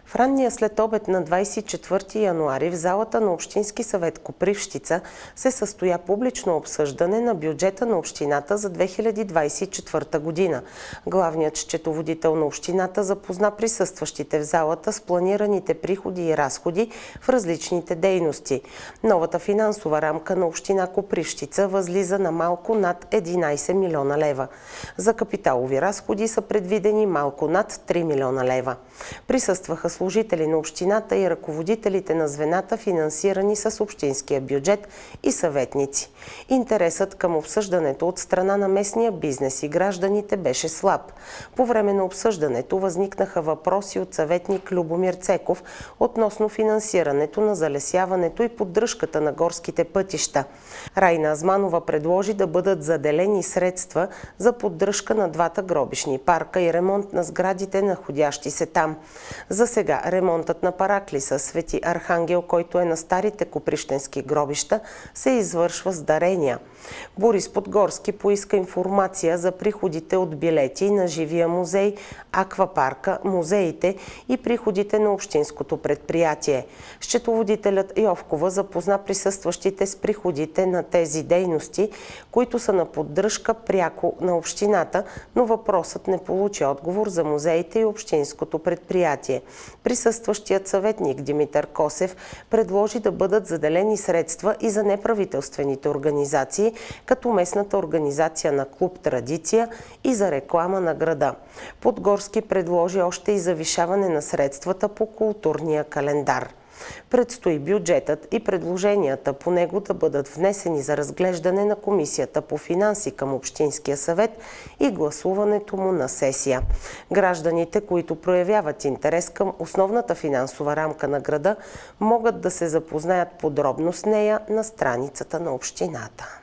В ранния следобед на 24 януари в залата на Общински съвет Копривщица се състоя публично обсъждане на бюджета на общината за 2024 година. Главният счетоводител на общината запозна присъстващите в залата с планираните приходи и разходи в различните дейности. Новата финансова рамка на община Копривщица възлиза на малко над 11 милиона лева. За капиталови разходи са предвидени малко над 3 милиона лева. Присъстваха служители на общината и ръководителите на звената, финансирани с общинския бюджет, и съветници. Интересът към обсъждането от страна на местния бизнес и гражданите беше слаб. По време на обсъждането възникнаха въпроси от съветник Любомир Цеков относно финансирането на залесяването и поддръжката на горските пътища. Райна Азманова предложи да бъдат заделени средства за поддръжка на двата гробищни парка и ремонт на сградите, находящи се там. За сега ремонтът на параклиса Свети Архангел, който е на старите копривщенски гробища, се извършва с дарения. Борис Подгорски поиска информация за приходите от билети на живия музей, аквапарка, музеите и приходите на общинското предприятие. Счетоводителят Йовкова запозна присъстващите с приходите на тези дейности, които са на поддръжка пряко на общината, но въпросът не получи отговор за музеите и общинското предприятие. Присъстващият съветник Димитър Косев предложи да бъдат заделени средства и за неправителствените организации, като местната организация на клуб Традиция и за реклама на града. Подгорски предложи още и завишаване на средствата по културния календар. Предстои бюджетът и предложенията по него да бъдат внесени за разглеждане на Комисията по финанси към Общинския съвет и гласуването му на сесия. Гражданите, които проявяват интерес към основната финансова рамка на града, могат да се запознаят подробно с нея на страницата на общината.